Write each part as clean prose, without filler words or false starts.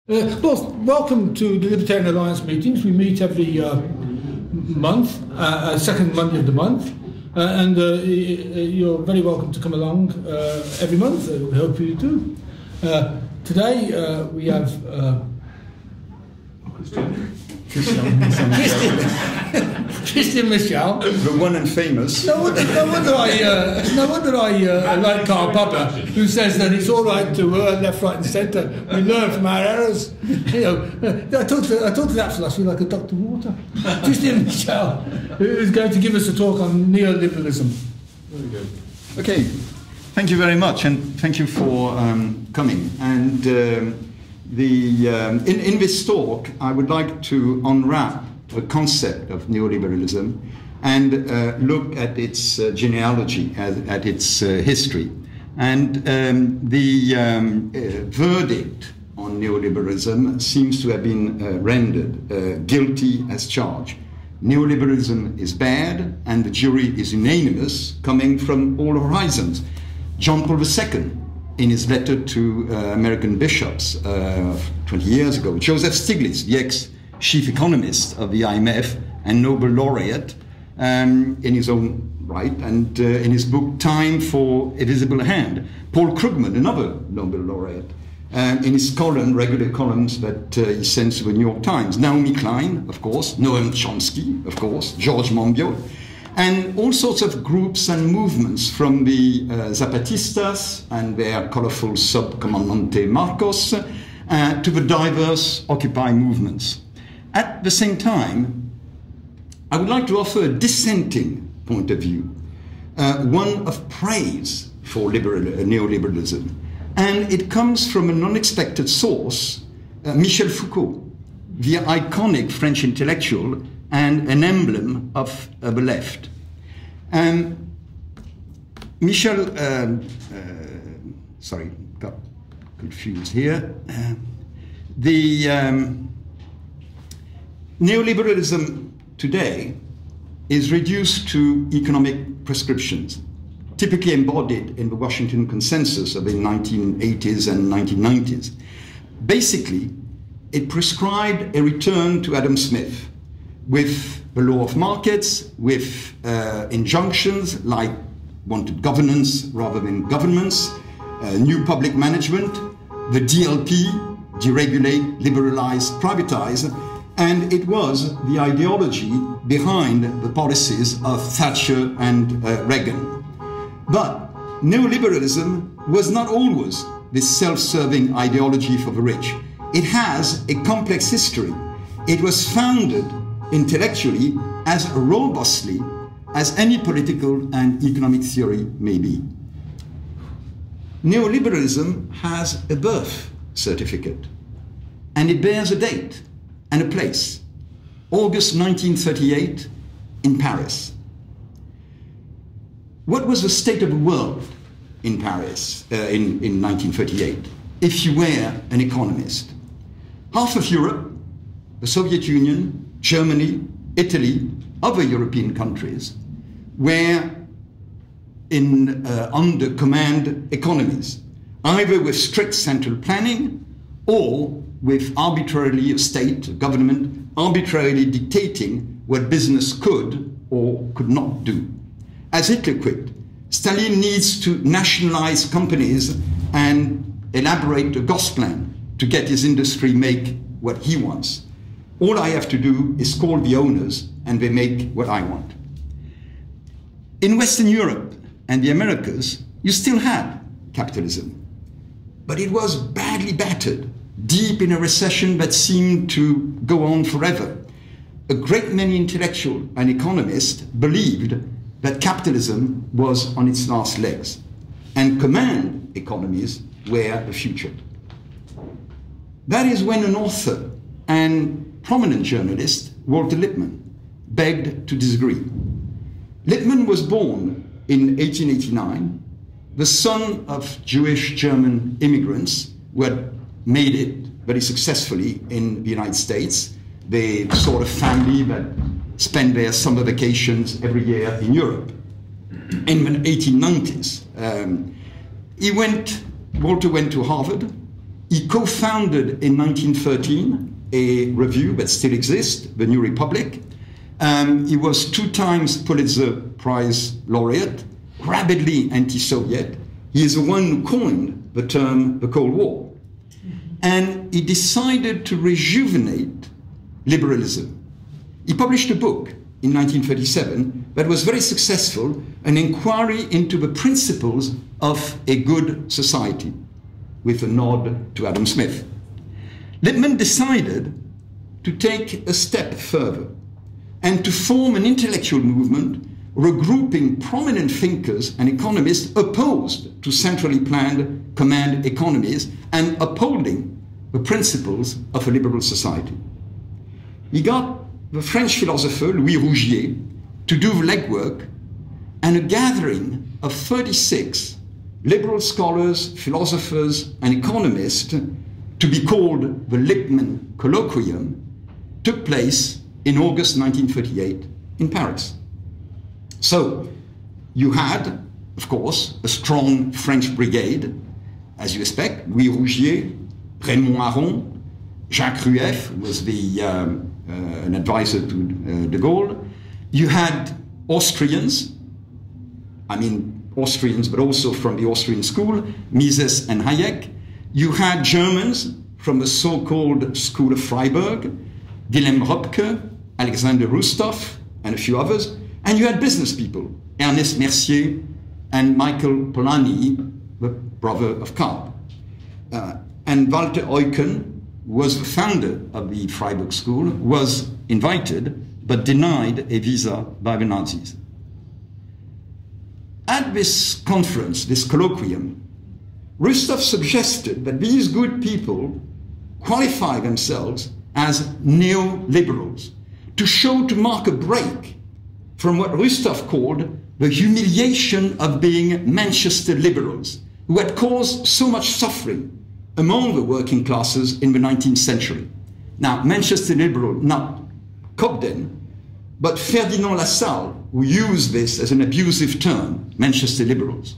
Well, welcome to the Libertarian Alliance meetings. We meet every month, second Monday of the month, and you're very welcome to come along every month. We hope you do. Today we have Christian Michel, the one and famous. No wonder I like Karl Popper, who says that it's all right to left, right, and centre. We learn from our errors. You know, I talked to that philosophy like a Dr. Water. Christian Michel, who is going to give us a talk on neoliberalism. Very good. Okay, thank you very much, and thank you for coming. And in this talk, I would like to unwrap the concept of neoliberalism and look at its genealogy, at its history. And the verdict on neoliberalism seems to have been rendered guilty as charged. Neoliberalism is bad, and the jury is unanimous, coming from all horizons. John Paul II, in his letter to American bishops 20 years ago, Joseph Stiglitz, the ex-chief economist of the IMF and Nobel laureate, in his own right, and in his book Time for a Visible Hand, Paul Krugman, another Nobel laureate, in his column, regular columns that he sends to the New York Times, Naomi Klein, of course, Noam Chomsky, of course, George Monbiot, and all sorts of groups and movements, from the Zapatistas and their colorful sub-Comandante Marcos to the diverse Occupy movements. At the same time, I would like to offer a dissenting point of view, one of praise for neoliberalism. And it comes from an unexpected source, Michel Foucault, the iconic French intellectual and an emblem of the left. Michel, sorry, got confused here. Neoliberalism today is reduced to economic prescriptions, typically embodied in the Washington Consensus of the 1980s and 1990s. Basically, it prescribed a return to Adam Smith, with the law of markets, with injunctions like wanted governance rather than governments, new public management, the DLP, deregulate, liberalize, privatize, and it was the ideology behind the policies of Thatcher and Reagan. But neoliberalism was not always this self-serving ideology for the rich. It has a complex history. It was founded intellectually as robustly as any political and economic theory may be. Neoliberalism has a birth certificate, and it bears a date and a place, August 1938 in Paris. What was the state of the world in Paris in 1938, if you were an economist? Half of Europe, the Soviet Union, Germany, Italy, other European countries were in under command economies, either with strict central planning or with arbitrarily a state, a government, arbitrarily dictating what business could or could not do. As Hitler quipped, Stalin needs to nationalize companies and elaborate a Gosplan to get his industry make what he wants. All I have to do is call the owners and they make what I want. In Western Europe and the Americas, you still had capitalism, but it was badly battered, deep in a recession that seemed to go on forever. A great many intellectuals and economists believed that capitalism was on its last legs, and command economies were the future. That is when an author and prominent journalist, Walter Lippmann, begged to disagree. Lippmann was born in 1889, the son of Jewish German immigrants who had made it very successfully in the United States, the sort of family that spent their summer vacations every year in Europe. In the 1890s, Walter went to Harvard, He co-founded in 1913 a review that still exists, the New Republic. He was 2 times Pulitzer Prize laureate, rabidly anti-Soviet. He is the one who coined the term the Cold War. And he decided to rejuvenate liberalism. He published a book in 1937 that was very successful, an inquiry into the principles of a good society, with a nod to Adam Smith. Lippmann decided to take a step further and to form an intellectual movement regrouping prominent thinkers and economists opposed to centrally planned command economies and upholding the principles of a liberal society. He got the French philosopher Louis Rougier to do the legwork, and a gathering of 36 liberal scholars, philosophers, and economists, to be called the Lippmann colloquium, took place in August 1938 in Paris. So you had, of course, a strong French brigade, as you expect, Louis Rougier, Raymond Aron, Jacques Rueff, who was an advisor to de Gaulle. You had Austrians, Austrians, but also from the Austrian school, Mises and Hayek. You had Germans from the so-called School of Freiburg, Wilhelm Röpke, Alexander Rustov, and a few others. And you had business people, Ernest Mercier and Michael Polanyi, the brother of Karl. And Walter Eucken was the founder of the Freiburg School, was invited but denied a visa by the Nazis. At this conference, this colloquium, Rustov suggested that these good people qualify themselves as neoliberals to mark a break from what Rustov called the humiliation of being Manchester liberals, who had caused so much suffering among the working classes in the 19th century. Now, Manchester liberal, not Cobden, but Ferdinand Lassalle, who used this as an abusive term, Manchester liberals.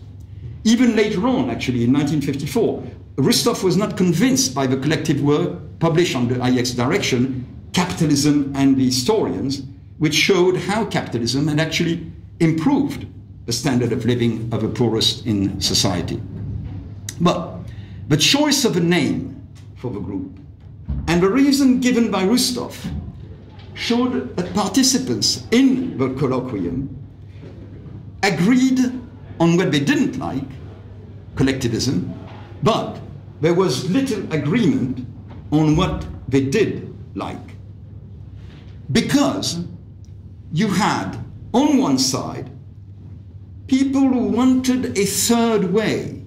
Even later on, actually, in 1954, Rustov was not convinced by the collective work published under Hayek's direction, Capitalism and the Historians, which showed how capitalism had actually improved the standard of living of the poorest in society. But the choice of a name for the group and the reason given by Rustov showed that participants in the colloquium agreed on what they didn't like, collectivism, but there was little agreement on what they did like. Because you had, on one side, people who wanted a third way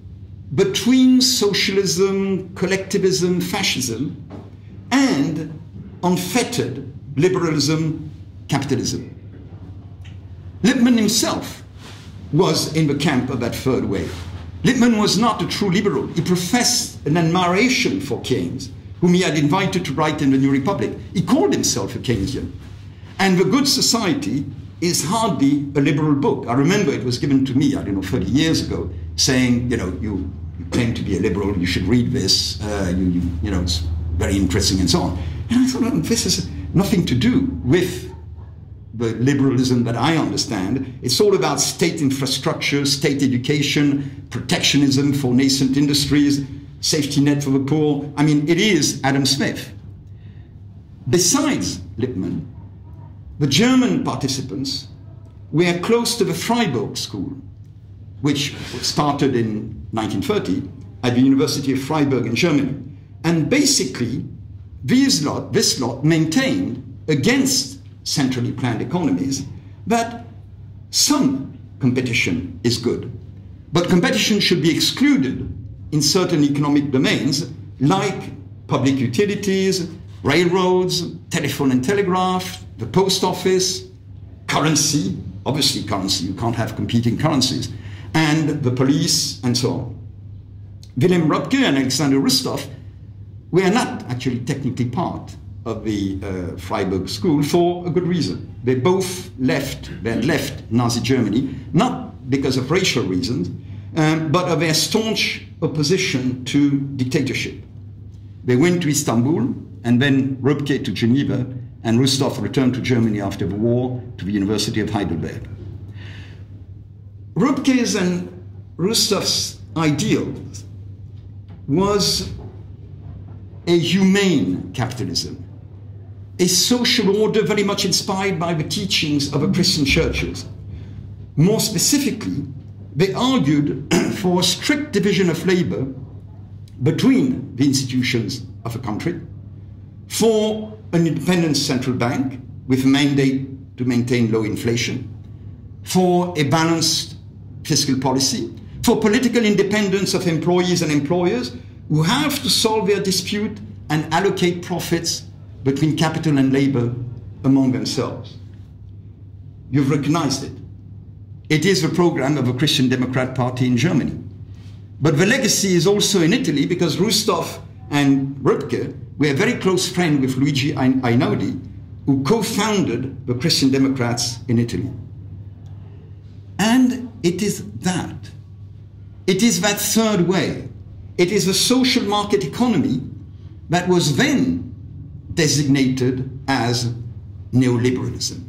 between socialism, collectivism, fascism, and unfettered liberalism, capitalism. Lippmann himself was in the camp of that third way. Lippmann was not a true liberal. He professed an admiration for Keynes, whom he had invited to write in the New Republic. He called himself a Keynesian. And The Good Society is hardly a liberal book. I remember it was given to me, 30 years ago, saying, you claim to be a liberal, you should read this, it's very interesting and so on. And I thought, this has nothing to do with the liberalism that I understand. It's all about state infrastructure, state education, protectionism for nascent industries, safety net for the poor. It is Adam Smith. Besides Lippmann, the German participants were close to the Freiburg School, which started in 1930 at the University of Freiburg in Germany. And basically, this lot maintained against centrally planned economies that some competition is good, but competition should be excluded in certain economic domains like public utilities, railroads, telephone and telegraph, the post office, currency, obviously currency, you can't have competing currencies, and the police, and so on. Wilhelm Röpke and Alexander Rustov were not actually technically part of the Freiburg School for a good reason. They both had left Nazi Germany, not because of racial reasons, but of their staunch opposition to dictatorship. They went to Istanbul, and then Röpke to Geneva, and Rustov returned to Germany after the war to the University of Heidelberg. Röpke's and Rustov's ideal was a humane capitalism, a social order very much inspired by the teachings of the Christian churches. More specifically, they argued for a strict division of labor between the institutions of a country, for an independent central bank with a mandate to maintain low inflation, for a balanced fiscal policy, for political independence of employees and employers who have to solve their dispute and allocate profits between capital and labor among themselves. You've recognized it. It is the program of the Christian Democrat Party in Germany. But the legacy is also in Italy, because Rustov and Röpke were very close friends with Luigi Einaudi, who co-founded the Christian Democrats in Italy. And it is that. It is that third way. It is the social market economy that was then designated as neoliberalism.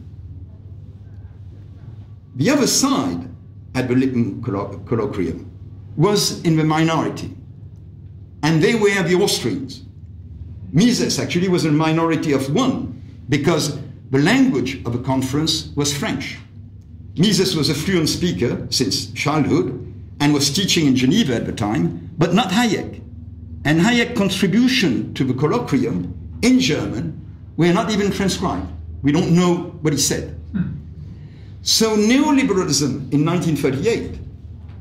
The other side at the Lippmann colloquium was in the minority, and they were the Austrians. Mises actually was a minority of one, because the language of the conference was French. Mises was a fluent speaker since childhood and was teaching in Geneva at the time, but not Hayek. And Hayek's contribution to the colloquium in German were not even transcribed. We don't know what he said. So neoliberalism in 1938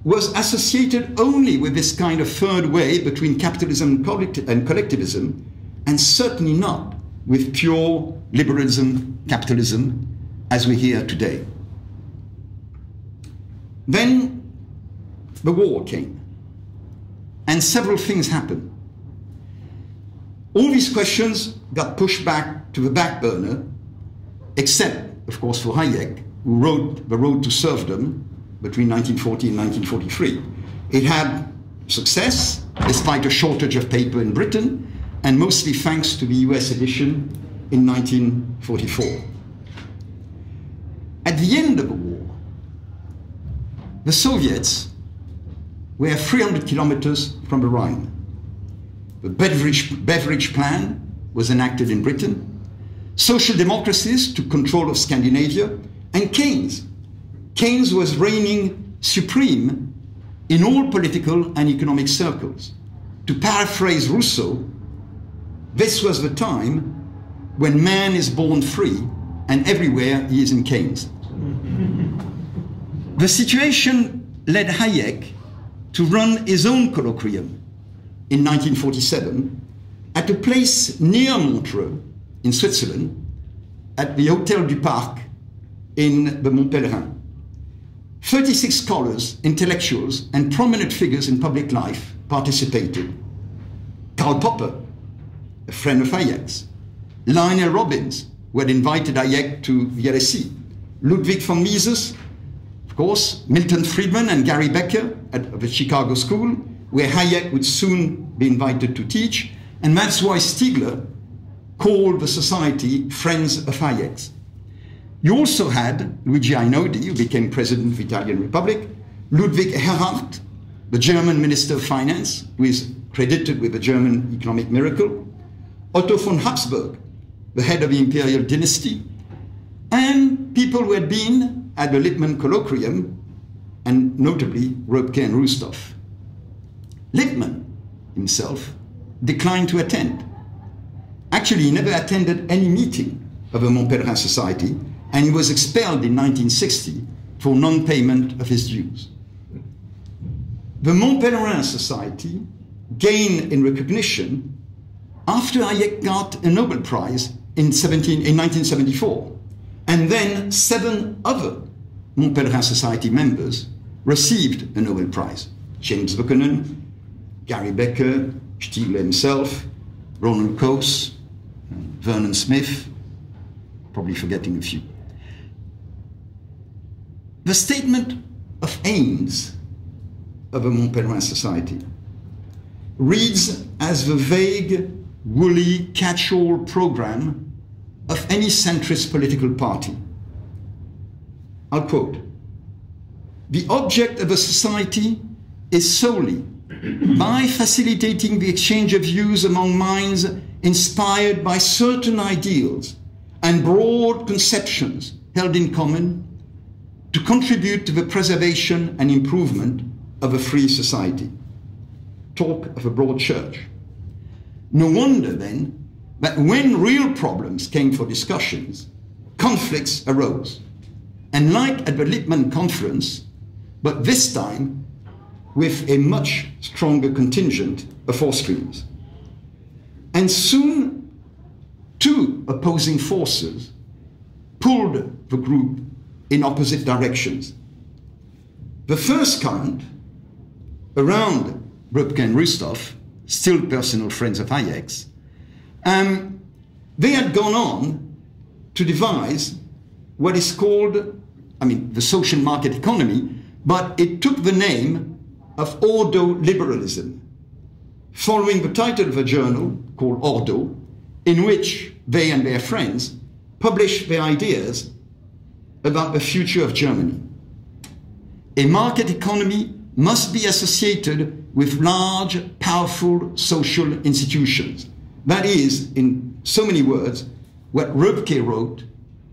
was associated only with this kind of third way between capitalism and collectivism, and certainly not with pure liberalism, capitalism, as we hear today. Then the war came, and several things happened. All these questions got pushed back to the back burner, except, of course, for Hayek, who wrote The Road to Serfdom between 1940 and 1943. It had success, despite a shortage of paper in Britain, and mostly thanks to the US edition in 1944. At the end of the war, the Soviets were 300 kilometers from the Rhine. The Beveridge Plan was enacted in Britain. Social democracies took control of Scandinavia, and Keynes was reigning supreme in all political and economic circles. To paraphrase Rousseau, this was the time when man is born free, and everywhere he is in Keynes. The situation led Hayek to run his own colloquium in 1947 at a place near Montreux in Switzerland, at the Hôtel du Parc in the Mont Pelerin. 36 scholars, intellectuals, and prominent figures in public life participated. Karl Popper, a friend of Hayek's, Lionel Robbins, who had invited Hayek to the LSE, Ludwig von Mises, of course, Milton Friedman and Gary Becker at the Chicago School, where Hayek would soon be invited to teach, and that's why Stigler called the society Friends of Hayek's. You also had Luigi Einaudi, who became president of the Italian Republic, Ludwig Erhard, the German Minister of Finance, who is credited with the German economic miracle, Otto von Habsburg, the head of the imperial dynasty, and people who had been at the Lippmann colloquium, and notably Röpke and Rustov. Lippmann himself declined to attend. Actually, he never attended any meeting of the Mont Pelerin Society, and he was expelled in 1960 for non-payment of his dues. The Mont Pelerin Society gained in recognition after Hayek got a Nobel Prize in 1974, and then 7 other Mont Pelerin Society members received a Nobel Prize. James Buchanan, Gary Becker, Stigler himself, Ronald Coase, Vernon Smith, probably forgetting a few. The statement of aims of a Mont Pelerin Society reads as the vague woolly catch-all program of any centrist political party. I'll quote, "The object of a society is solely by facilitating the exchange of views among minds inspired by certain ideals and broad conceptions held in common to contribute to the preservation and improvement of a free society." Talk of a broad church. No wonder then that when real problems came for discussions, conflicts arose. And like at the Lippmann conference, but this time with a much stronger contingent of Austrians. And soon, two opposing forces pulled the group in opposite directions. The first current, around Röpke and Rüstow, still personal friends of Hayek's, they had gone on to devise what is called, the social market economy, but it took the name of Ordo-Liberalism, following the title of a journal called Ordo, in which they and their friends published their ideas about the future of Germany. A market economy must be associated with large, powerful social institutions. That is, in so many words, what Röpke wrote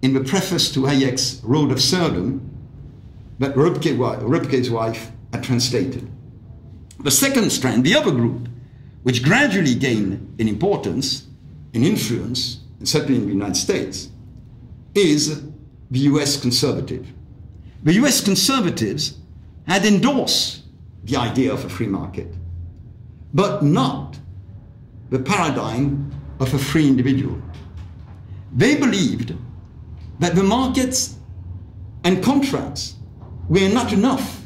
in the preface to Hayek's Road of Serfdom, that Röpke's wife had translated. The second strand, the other group, which gradually gained in importance, in influence, and certainly in the United States, is the US conservative. The US conservatives had endorsed the idea of a free market, but not the paradigm of a free individual. They believed that the markets and contracts were not enough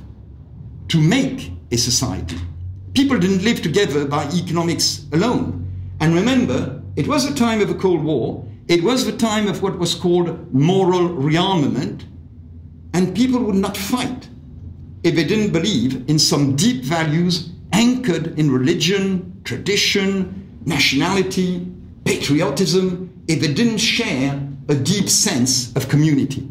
to make a society. People didn't live together by economics alone. And remember, it was the time of the Cold War, it was the time of what was called moral rearmament, and people would not fight if they didn't believe in some deep values anchored in religion, tradition, nationality, patriotism, if they didn't share a deep sense of community.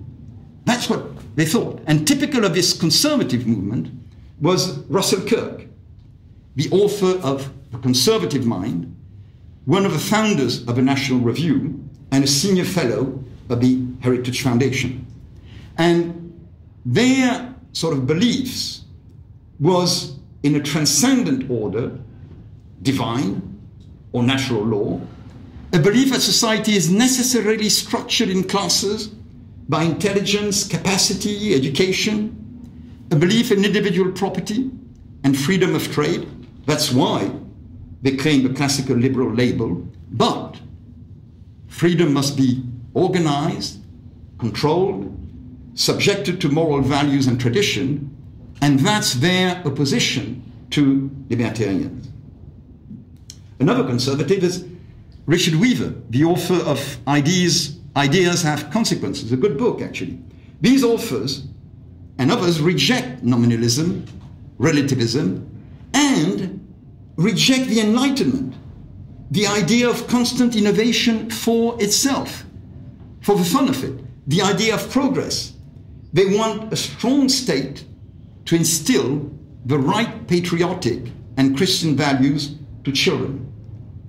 That's what they thought. And typical of this conservative movement was Russell Kirk, the author of The Conservative Mind, one of the founders of the National Review, and a senior fellow of the Heritage Foundation. And their sort of beliefs was in a transcendent order, divine or natural law, a belief that society is necessarily structured in classes by intelligence, capacity, education, a belief in individual property and freedom of trade. That's why they claim the classical liberal label, but freedom must be organized, controlled, subjected to moral values and tradition, and that's their opposition to libertarians. Another conservative is Richard Weaver, the author of Ideas Have Consequences, a good book actually. These authors and others reject nominalism, relativism, and reject the Enlightenment, the idea of constant innovation for itself, for the fun of it, the idea of progress. They want a strong state to instill the right patriotic and Christian values to children,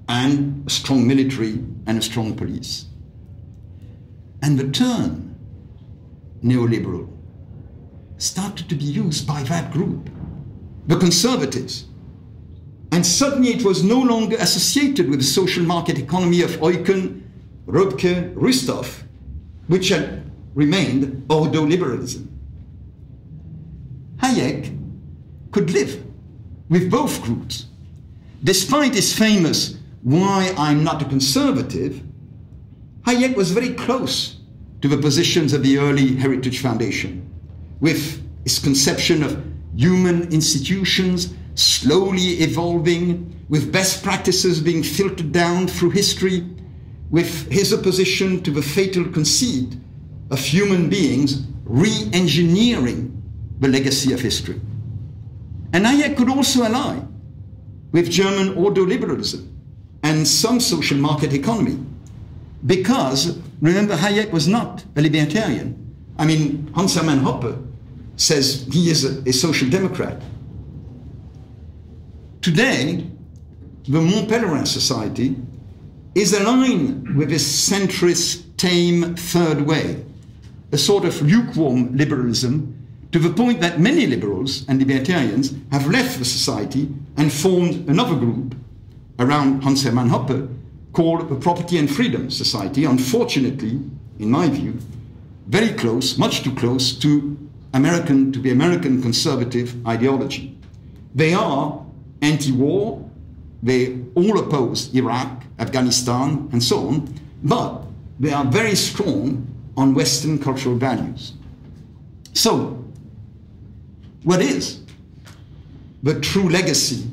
and a strong military and a strong police. And the term neoliberal started to be used by that group, the conservatives. And suddenly it was no longer associated with the social market economy of Eucken, Röpke, Rüstow, which had remained Ordo-Liberalism. Hayek could live with both groups. Despite his famous "Why I'm Not a Conservative," Hayek was very close to the positions of the early Heritage Foundation, with his conception of human institutions slowly evolving, with best practices being filtered down through history, with his opposition to the fatal conceit of human beings re-engineering the legacy of history. And Hayek could also ally with German Ordo-Liberalism and some social market economy. Because, remember, Hayek was not a libertarian. I mean, Hans Hermann Hoppe says he is a social democrat. Today, the Mont Pelerin society is aligned with this centrist, tame third way, a sort of lukewarm liberalism, to the point that many liberals and libertarians have left the society and formed another group around Hans Hermann Hoppe called the Property and Freedom Society, unfortunately, in my view, very close, much too close to the American conservative ideology. They are anti-war, they all oppose Iraq, Afghanistan, and so on, but they are very strong on Western cultural values. So, what is the true legacy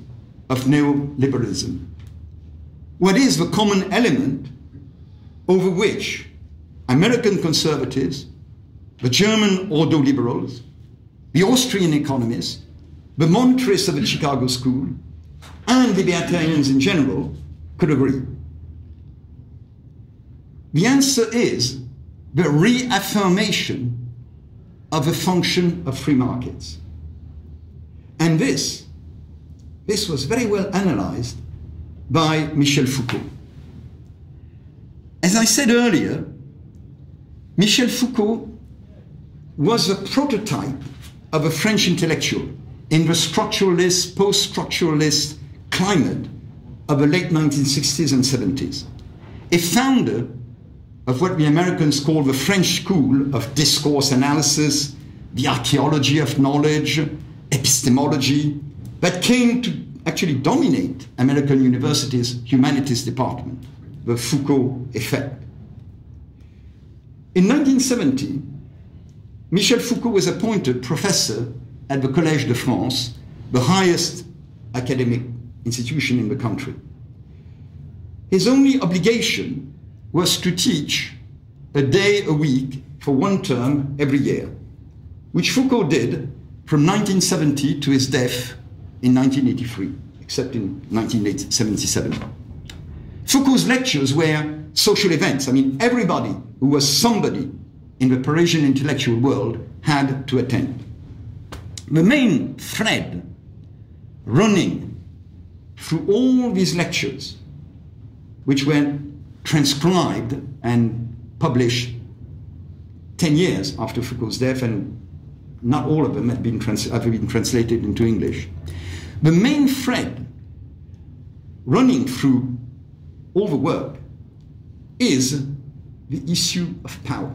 of neoliberalism? What is the common element over which American conservatives, the German ordo-liberals, the Austrian economists, the monetarists of the Chicago School, and libertarians in general could agree? The answer is the reaffirmation of the function of free markets. And this was very well analyzed by Michel Foucault. As I said earlier, Michel Foucault was a prototype of a French intellectual in the structuralist, post-structuralist climate of the late 1960s and 70s, a founder of what the Americans call the French school of discourse analysis, the archaeology of knowledge, epistemology, that came to actually dominate American universities' humanities department, the Foucault effect. In 1970, Michel Foucault was appointed professor at the Collège de France, the highest academic institution in the country. His only obligation was to teach a day a week for one term every year, which Foucault did from 1970 to his death in 1983, except in 1977. Foucault's lectures were social events. I mean, everybody who was somebody in the Parisian intellectual world had to attend. The main thread running through all these lectures, which were transcribed and published 10 years after Foucault's death, and not all of them have been translated into English. The main thread running through all the work is the issue of power.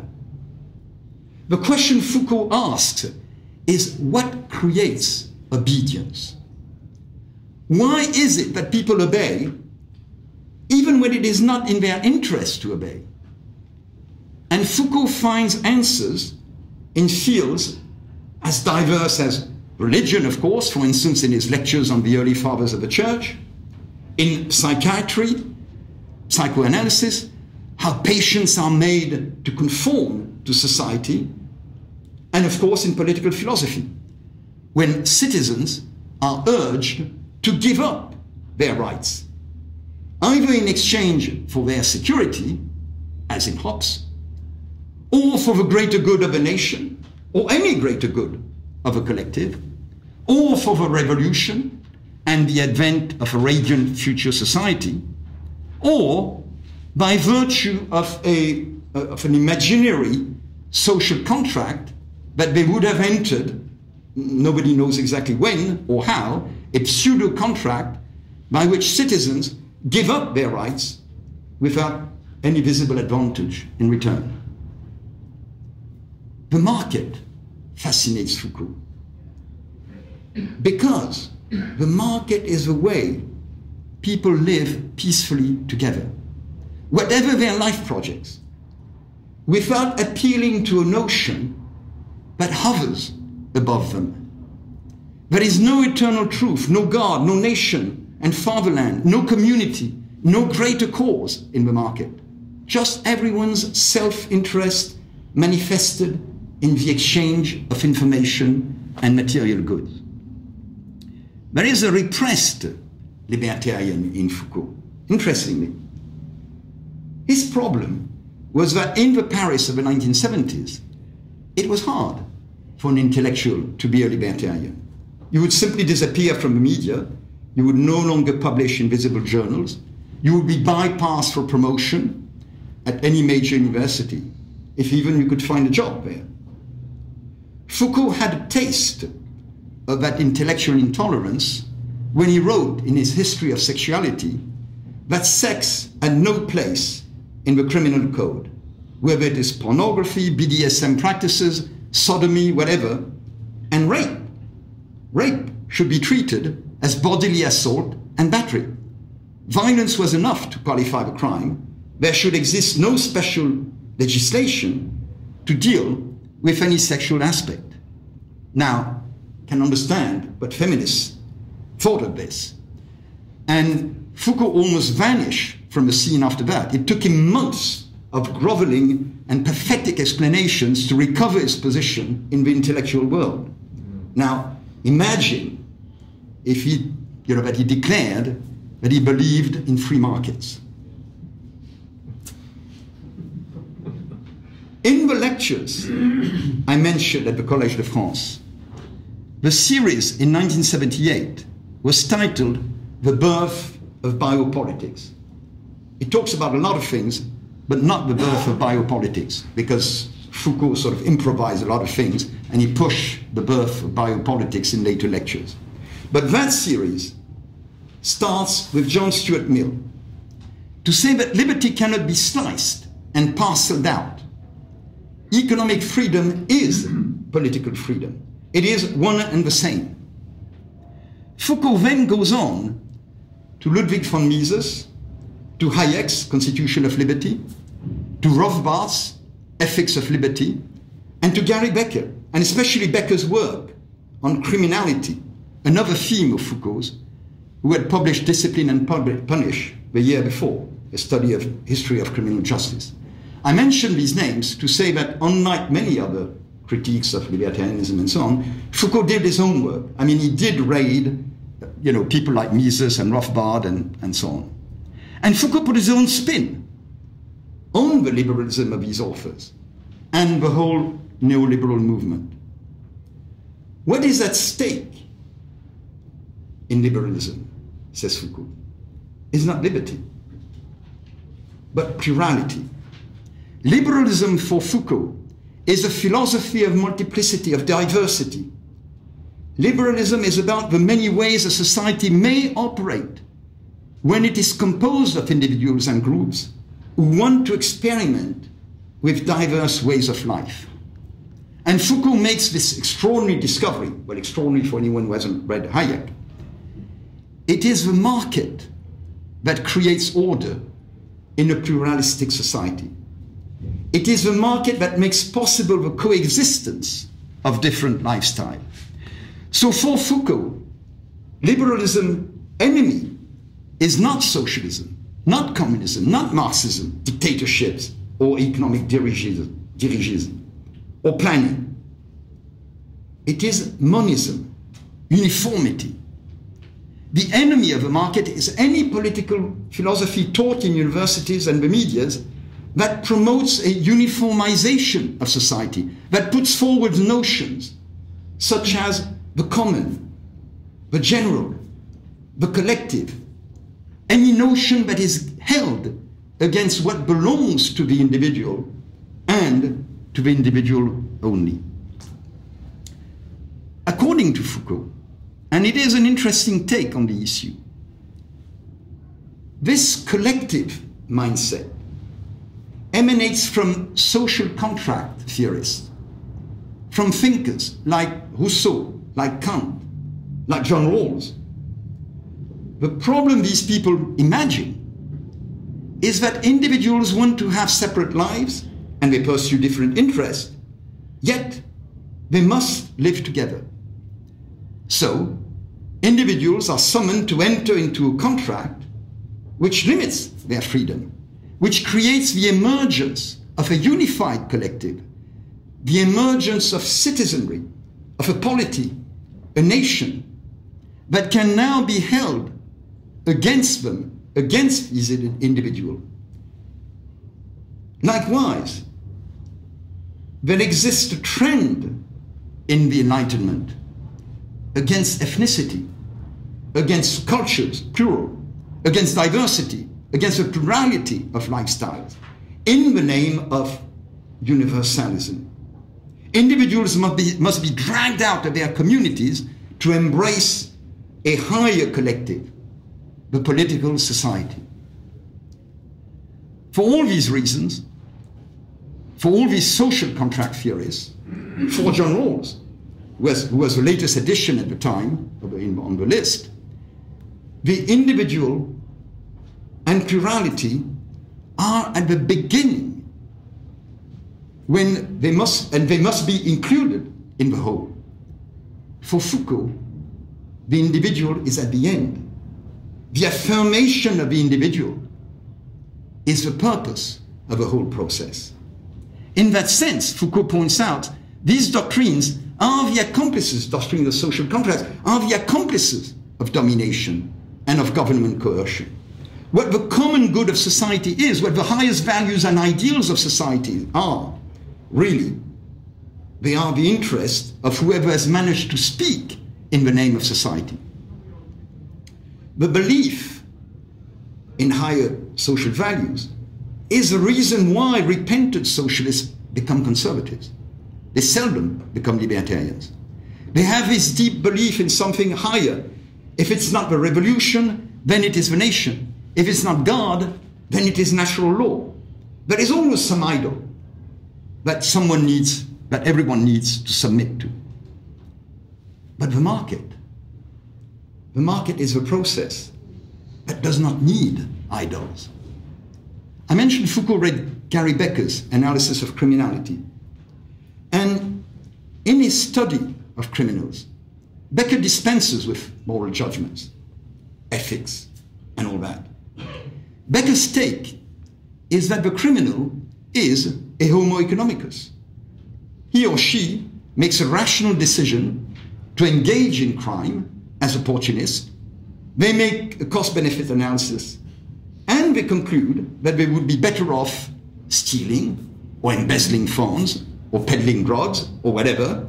The question Foucault asks is, what creates obedience? Why is it that people obey even when it is not in their interest to obey? And Foucault finds answers in fields as diverse as religion, of course, for instance, in his lectures on the early fathers of the church, in psychiatry, psychoanalysis, how patients are made to conform to society, and of course in political philosophy, when citizens are urged to give up their rights, either in exchange for their security, as in Hobbes, or for the greater good of a nation, or any greater good of a collective, or for the revolution and the advent of a radiant future society, or by virtue of an imaginary social contract that they would have entered, nobody knows exactly when or how, a pseudo-contract by which citizens give up their rights without any visible advantage in return. The market fascinates Foucault because the market is the way people live peacefully together, whatever their life projects, without appealing to a notion that hovers above them. There is no eternal truth, no God, no nation and fatherland, no community, no greater cause in the market. Just everyone's self-interest manifested in the exchange of information and material goods. There is a repressed libertarian in Foucault, interestingly, his problem was that in the Paris of the 1970s, it was hard for an intellectual to be a libertarian. You would simply disappear from the media. You would no longer publish in visible journals. You would be bypassed for promotion at any major university, if even you could find a job there. Foucault had a taste of that intellectual intolerance when he wrote in his History of Sexuality that sex had no place in the criminal code, whether it is pornography, BDSM practices, sodomy, whatever, and rape. Rape should be treated as bodily assault and battery. Violence was enough to qualify the crime. There should exist no special legislation to deal with any sexual aspect. Now, I can understand what feminists thought of this. And Foucault almost vanished from the scene after that. It took him months of groveling and pathetic explanations to recover his position in the intellectual world. Now, imagine if that he declared that he believed in free markets. In the lectures I mentioned at the Collège de France, the series in 1978 was titled The Birth of Biopolitics. It talks about a lot of things, but not the birth of biopolitics, because Foucault sort of improvised a lot of things and he pushed the birth of biopolitics in later lectures. But that series starts with John Stuart Mill to say that liberty cannot be sliced and parceled out. Economic freedom is political freedom. It is one and the same. Foucault then goes on to Ludwig von Mises, to Hayek's Constitution of Liberty, to Rothbard's Ethics of Liberty, and to Gary Becker, and especially Becker's work on criminality, another theme of Foucault's, who had published Discipline and Punish the year before, a study of history of criminal justice. I mention these names to say that unlike many other critiques of libertarianism and so on, Foucault did his own work. I mean, he did raid, people like Mises and Rothbard and so on. And Foucault put his own spin on the liberalism of these authors and the whole neoliberal movement. What is at stake in liberalism, says Foucault, is not liberty, but plurality. Liberalism for Foucault is a philosophy of multiplicity, of diversity. Liberalism is about the many ways a society may operate when it is composed of individuals and groups who want to experiment with diverse ways of life. And Foucault makes this extraordinary discovery, well, extraordinary for anyone who hasn't read Hayek. It is the market that creates order in a pluralistic society. It is the market that makes possible the coexistence of different lifestyles. So for Foucault, liberalism enemy is not socialism, not communism, not Marxism, dictatorships, or economic dirigism, or planning. It is monism, uniformity. The enemy of the market is any political philosophy taught in universities and the medias that promotes a uniformization of society, that puts forward notions such as the common, the general, the collective, any notion that is held against what belongs to the individual and to the individual only. According to Foucault, and it is an interesting take on the issue, this collective mindset emanates from social contract theorists, from thinkers like Rousseau, like Kant, like John Rawls. The problem these people imagine is that individuals want to have separate lives and they pursue different interests, yet they must live together. So, individuals are summoned to enter into a contract which limits their freedom, which creates the emergence of a unified collective, the emergence of citizenry, of a polity, a nation, that can now be held against them, against this individual. Likewise, there exists a trend in the Enlightenment against ethnicity, against cultures, plural, against diversity, against the plurality of lifestyles, in the name of universalism. Individuals must be dragged out of their communities to embrace a higher collective, the political society. For all these reasons, for all these social contract theories, for John Rawls, who was the latest addition at the time on the list, the individual and plurality are at the beginning, when they must be included in the whole. For Foucault, the individual is at the end. The affirmation of the individual is the purpose of the whole process. In that sense, Foucault points out, these doctrines are the accomplices, doctrine of social contracts, are the accomplices of domination and of government coercion. What the common good of society is, what the highest values and ideals of society are, really, they are the interest of whoever has managed to speak in the name of society. The belief in higher social values is the reason why repentant socialists become conservatives. They seldom become libertarians. They have this deep belief in something higher. If it's not the revolution, then it is the nation. If it's not God, then it is natural law. There is always some idol that everyone needs to submit to. But the market is a process that does not need idols. I mentioned Foucault read Gary Becker's analysis of criminality. And in his study of criminals, Becker dispenses with moral judgments, ethics, and all that. Becker's take is that the criminal is a homo economicus. He or she makes a rational decision to engage in crime as opportunist. They make a cost-benefit analysis, and they conclude that they would be better off stealing or embezzling funds or peddling drugs or whatever,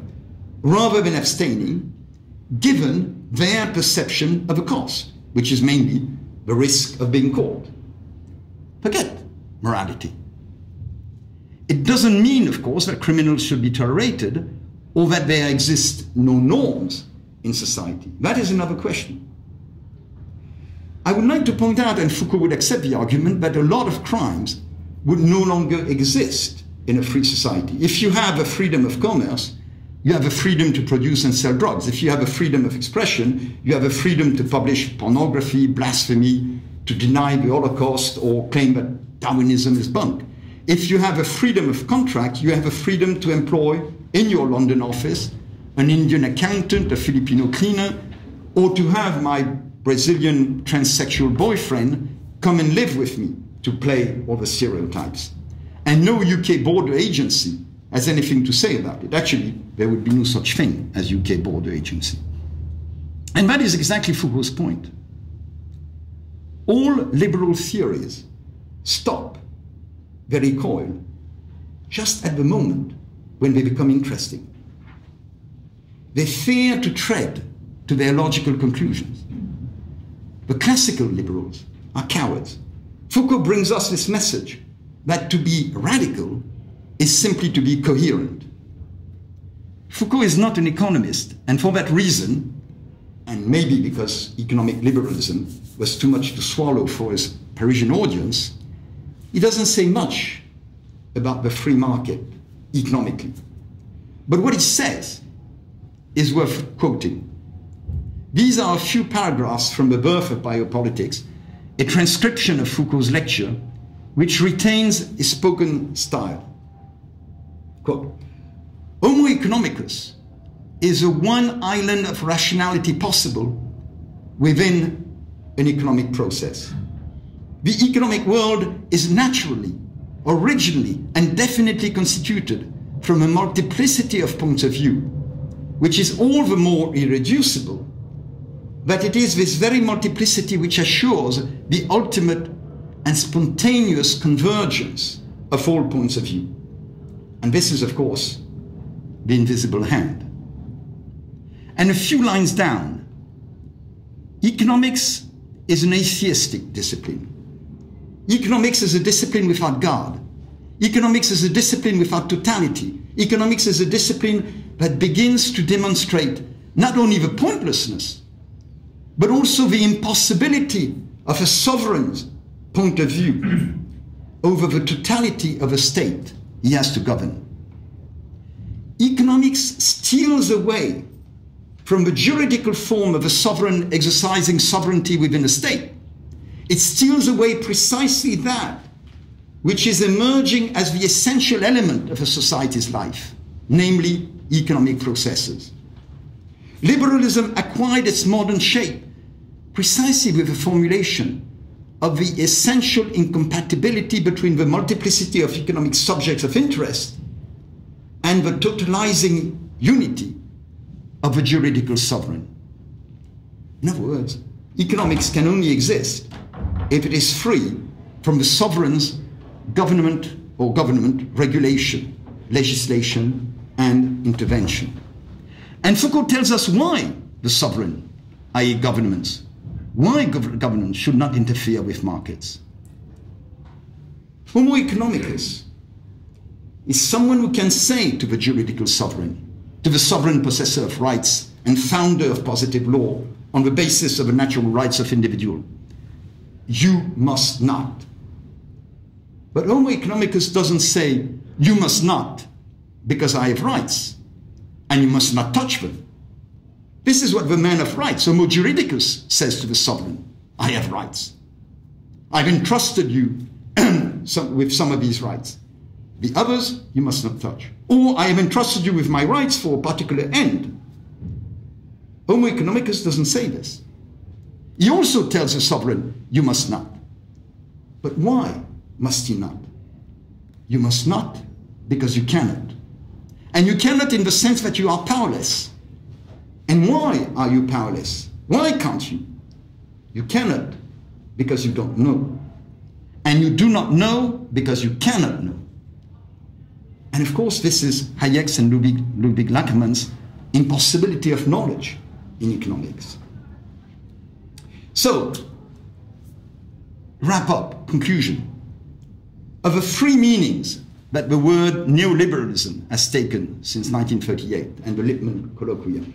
rather than abstaining, given their perception of a cost, which is mainly the risk of being caught. Forget morality. It doesn't mean, of course, that criminals should be tolerated or that there exist no norms in society. That is another question. I would like to point out, and Foucault would accept the argument, that a lot of crimes would no longer exist in a free society. If you have a freedom of commerce, you have a freedom to produce and sell drugs. If you have a freedom of expression, you have a freedom to publish pornography, blasphemy, to deny the Holocaust or claim that Darwinism is bunk. If you have a freedom of contract, you have a freedom to employ in your London office an Indian accountant, a Filipino cleaner, or to have my Brazilian transsexual boyfriend come and live with me to play all the stereotypes. And no UK border agency has anything to say about it. Actually, there would be no such thing as UK border agency. And that is exactly Foucault's point. All liberal theories stop their recoil just at the moment when they become interesting. They fear to tread to their logical conclusions. The classical liberals are cowards. Foucault brings us this message that to be radical is simply to be coherent. Foucault is not an economist, and for that reason, and maybe because economic liberalism was too much to swallow for his Parisian audience, he doesn't say much about the free market economically. But what he says is worth quoting. These are a few paragraphs from The Birth of Biopolitics, a transcription of Foucault's lecture, which retains his spoken style. Quote, Homo economicus is the one island of rationality possible within an economic process. The economic world is naturally, originally, and definitely constituted from a multiplicity of points of view, which is all the more irreducible that it is this very multiplicity which assures the ultimate and spontaneous convergence of all points of view. And this is, of course, the invisible hand. And a few lines down, economics is an atheistic discipline. Economics is a discipline without God. Economics is a discipline without totality. Economics is a discipline that begins to demonstrate not only the pointlessness, but also the impossibility of a sovereign's point of view over the totality of a state he has to govern. Economics steals away from the juridical form of a sovereign exercising sovereignty within a state. It steals away precisely that which is emerging as the essential element of a society's life, namely economic processes. Liberalism acquired its modern shape precisely with the formulation of the essential incompatibility between the multiplicity of economic subjects of interest and the totalizing unity of a juridical sovereign. In other words, economics can only exist if it is free from the sovereign's government regulation, legislation, and intervention. And Foucault tells us why the sovereign, i.e. governments, why governments should not interfere with markets. Homo economicus is someone who can say to the juridical sovereign, to the sovereign possessor of rights and founder of positive law on the basis of the natural rights of individual, you must not. But Homo economicus doesn't say, you must not, because I have rights, and you must not touch them. This is what the man of rights, Homo juridicus, says to the sovereign. I have rights. I've entrusted you with some of these rights. The others, you must not touch. Or I have entrusted you with my rights for a particular end. Homo economicus doesn't say this. He also tells the sovereign, you must not. But why must he not? You must not because you cannot. And you cannot in the sense that you are powerless. And why are you powerless? Why can't you? You cannot because you don't know. And you do not know because you cannot know. And of course, this is Hayek's and Ludwig Lackermann's impossibility of knowledge in economics. So, wrap up, conclusion. Of the three meanings that the word neoliberalism has taken since 1938 and the Lippmann colloquium.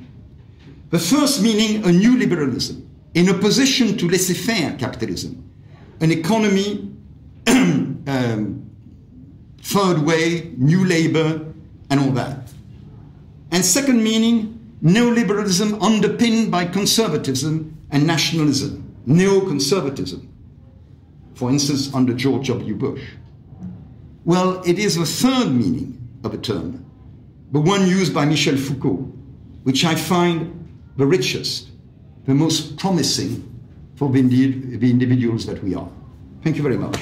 The first meaning, a new liberalism, in opposition to laissez-faire capitalism, an economy, third way, new labor, and all that. And second meaning, neoliberalism underpinned by conservatism and nationalism, neoconservatism, for instance, under George W. Bush. Well, it is the third meaning of a term, the one used by Michel Foucault, which I find the richest, the most promising for the individuals that we are. Thank you very much.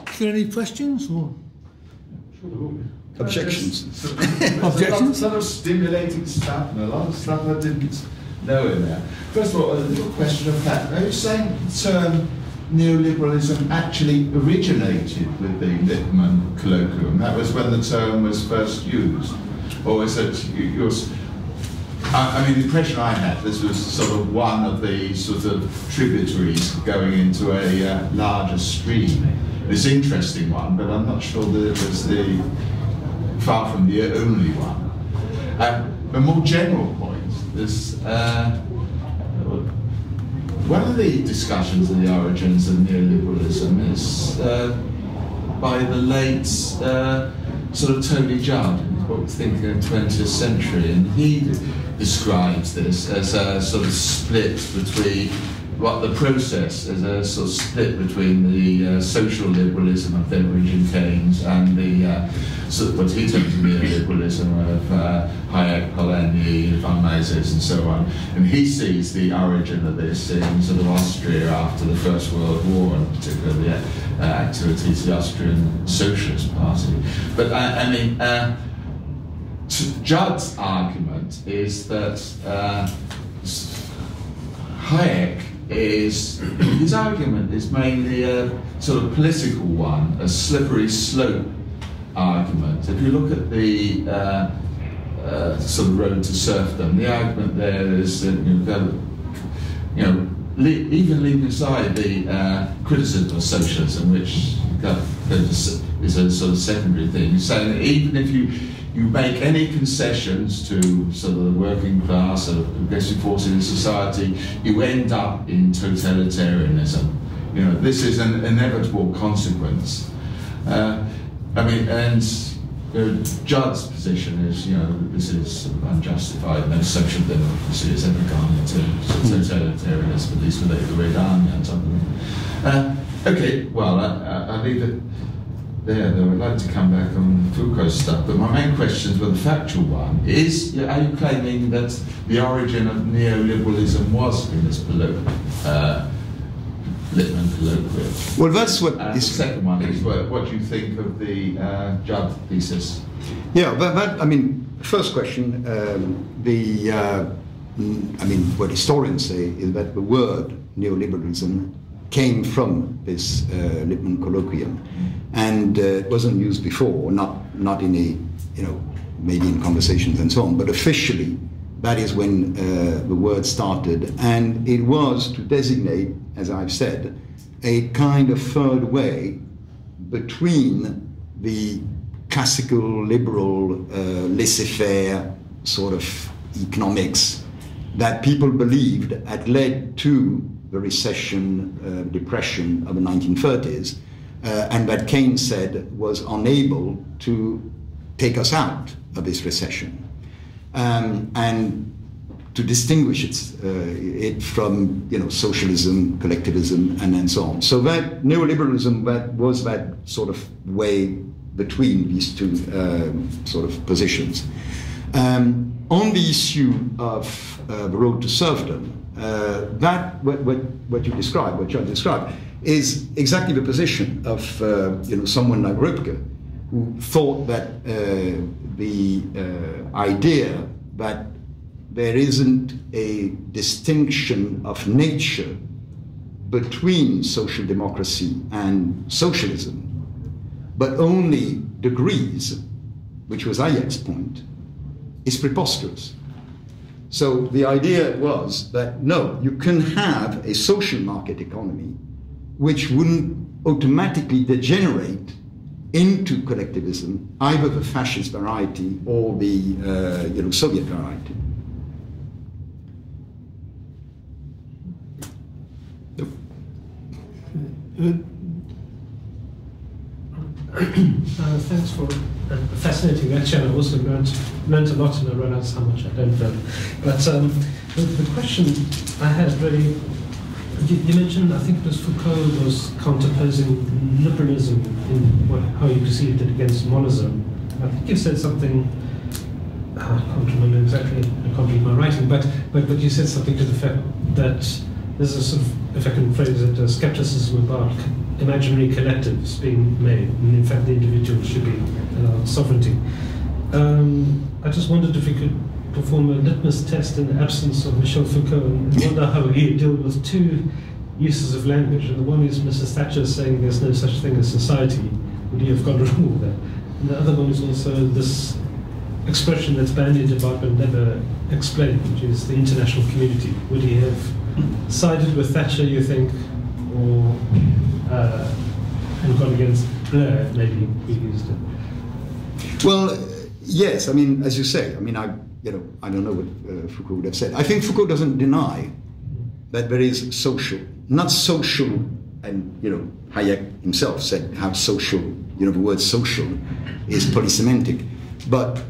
Are there any questions or objections? Objections? Sort of stimulating stuff and a lot of stuff I didn't know in there. First of all, a little question of fact. Are you saying the term neoliberalism actually originated with the Lippmann colloquium? That was when the term was first used? Or is it yours? I mean, the impression I had, this was sort of one of the sort of tributaries going into a larger stream. This interesting one, but I'm not sure that it was far from the only one. A more general point is, one of the discussions of the origins of neoliberalism is by the late sort of Tony Judd, what we think of the 20th century, and he describes this as a sort of split between what the process is a sort of split between the social liberalism of Beveridge Keynes and the sort of what he terms neoliberalism of Hayek, Polanyi, von Mises, and so on. And he sees the origin of this in sort of Austria after the First World War, and particularly the activities of the Austrian Socialist Party. But I mean, Judd's argument is that Hayek his argument is mainly a sort of political one, a slippery slope argument. If you look at the sort of road to serfdom, the argument there is that even leaving aside the criticism of socialism, which is a sort of secondary thing, you're saying that even if you make any concessions to sort of the working class or progressive forces in society, you end up in totalitarianism. This is an inevitable consequence. Judd's position is, this is sort of unjustified. No social democracy has ever gone into totalitarianism, at least with the Red Army and something. Okay, well, I'll leave it there, though I'd like to come back on Foucault's stuff, but my main questions were the factual one. Are you claiming that the origin of neoliberalism was in this Lippmann colloquium? Well, that's what... The second one is, what do you think of the Judd thesis? Yeah, first question, what historians say is that the word neoliberalism came from this Lippmann colloquium, and it wasn't used before, not in a, maybe in conversations and so on, but officially that is when the word started, and it was to designate, as I've said, a kind of third way between the classical liberal laissez-faire sort of economics that people believed had led to the recession, depression of the 1930s, and that Keynes said was unable to take us out of this recession, and to distinguish it from socialism, collectivism, and so on. So that neoliberalism was that sort of way between these two sort of positions. On the issue of the road to serfdom, what you described, is exactly the position of someone like Röpke, who thought that the idea that there isn't a distinction of nature between social democracy and socialism, but only degrees, which was Hayek's point, is preposterous. So the idea was that, no, you can have a social market economy which wouldn't automatically degenerate into collectivism, either the fascist variety or the Soviet variety. Thanks for a fascinating lecture. I also learned a lot, and I realized how much I don't know. But the question I had really, you mentioned, I think it was Foucault was counterposing liberalism in how you perceived it against monism. I think you said something, I can't remember exactly, I can't read my writing, but you said something to the fact that there's a sort of, if I can phrase it, a skepticism about imaginary collectives being made, and in fact the individual should be allowed sovereignty. I just wondered if we could perform a litmus test in the absence of Michel Foucault, and wonder how he dealt with two uses of language. And the one is Mrs. Thatcher saying there's no such thing as society. Would he have gone wrong with that? And the other one is also this expression that's bandied about but never explained, which is the international community. Would he have sided with Thatcher, you think, or and gone against Blair, maybe we used it? Well, yes. I mean, as you say. I mean, I don't know what Foucault would have said. I think Foucault doesn't deny that there is social, not social, and Hayek himself said how social. The word social is polysemantic, but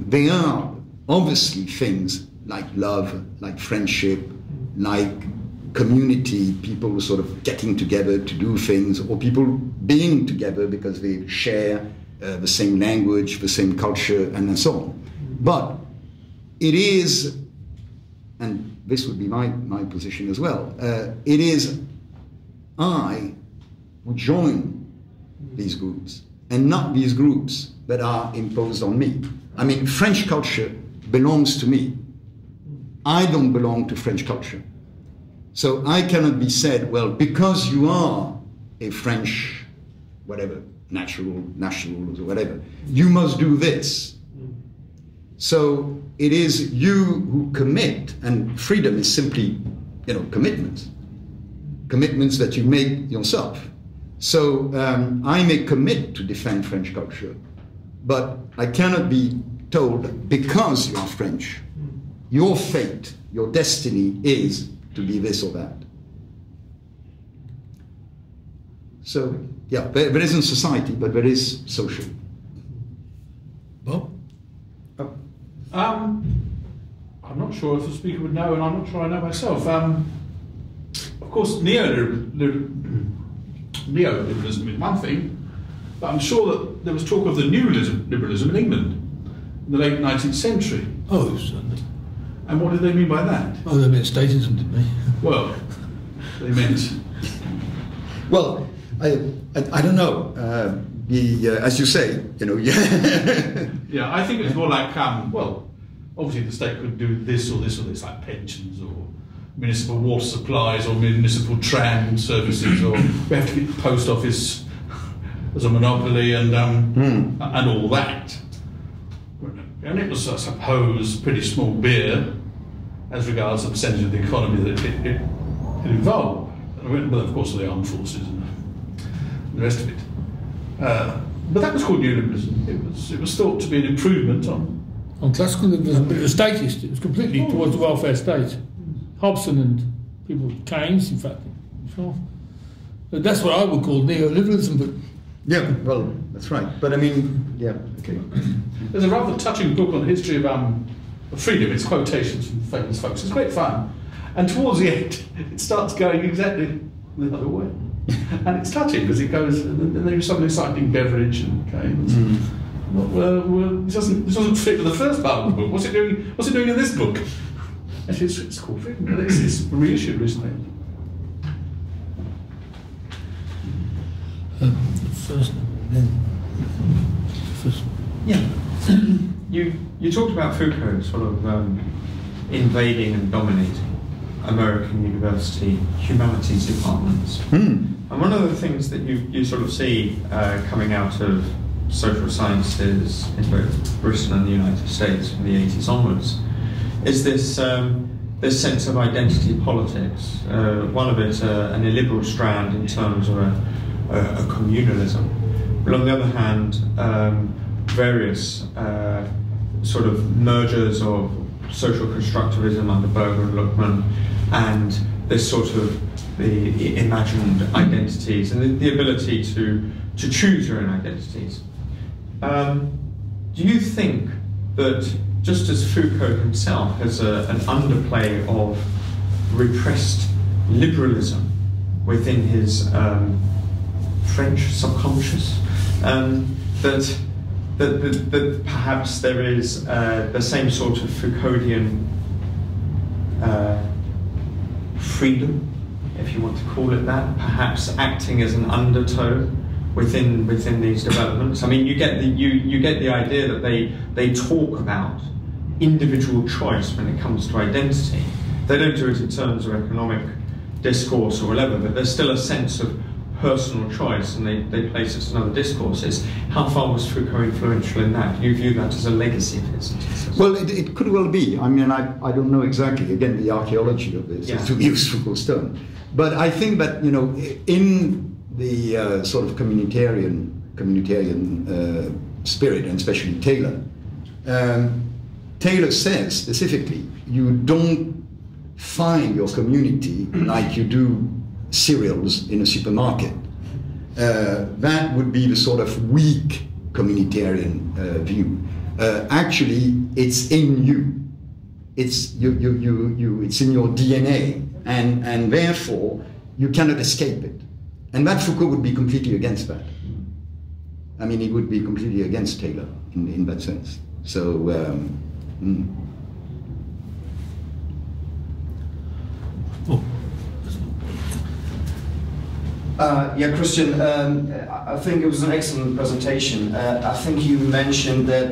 they are obviously things like love, like friendship, like community, people sort of getting together to do things, or people being together because they share the same language, the same culture, and so on. But it is, and this would be my position as well, it is I who join these groups, and not these groups that are imposed on me. I mean, French culture belongs to me. I don't belong to French culture. So I cannot be said, well, because you are a French, whatever, national, or whatever, you must do this. So it is you who commit, and freedom is simply, commitments that you make yourself. So I may commit to defend French culture, but I cannot be told, because you are French, your fate, your destiny is to be this or that. So, yeah, there isn't society, but there is social. Bob? I'm not sure if the speaker would know, and I'm not sure I know myself. Of course, neoliberalism is one thing, but I'm sure that there was talk of the new liberalism in England in the late 19th century. Oh, certainly. And what did they mean by that? Oh, they meant statism, didn't they? Well, they meant... Well, I don't know. As you say, Yeah, I think it's more like, well, obviously the state could do this or this or this, like pensions or municipal water supplies or municipal tram services, or we have to keep the post office as a monopoly and all that. And it was, I suppose, pretty small beer as regards the percentage of the economy that it involved. But of course, the armed forces and the rest of it. But that was called neoliberalism. It was thought to be an improvement on classical liberalism, but it was statist. It was completely towards the welfare state. Hobson and people, Keynes, in fact. Sure. That's what I would call neoliberalism, but... Yeah, well, that's right. But I mean, yeah, okay. There's a rather touching book on the history of freedom. It's quotations from famous folks. It's great fun. And towards the end, it starts going exactly the other way. And it's touching because it goes, and there's something citing Beveridge and Keynes. Well, this doesn't fit with the first part of the book. What's it doing in this book? Actually, it's called Freedom. It's reissued recently. Yeah. You talked about Foucault sort of invading and dominating American university humanities departments. And one of the things that you sort of see coming out of social sciences in both Britain and the United States from the 80s onwards is this sense of identity politics. One of it, an illiberal strand in terms of a communalism. But on the other hand, various sort of mergers of social constructivism under Berger and Lippmann, and this sort of the imagined identities and the ability to choose your own identities. Do you think that, just as Foucault himself has an underplay of repressed liberalism within his French subconscious, that perhaps there is the same sort of Foucauldian freedom, if you want to call it that, perhaps acting as an undertow within these developments? I mean, you get the idea that they talk about individual choice when it comes to identity. They don't do it in terms of economic discourse or whatever, but there's still a sense of personal choice, and they place it in other discourses. How far was Foucault influential in that? Do you view that as a legacy of his? Well, it could well be. I mean, I don't know exactly. Again, the archaeology of this, to use Foucault's term. But I think that, in the sort of communitarian spirit, and especially Taylor, Taylor says specifically, you don't find your community like you do cereals in a supermarket. That would be the sort of weak communitarian view. Actually, it's in you. It's you. It's in your DNA. and therefore you cannot escape it. And that Foucault would be completely against that. I mean, he would be completely against Taylor in that sense. So, Yeah, Christian, I think it was an excellent presentation. I think you mentioned that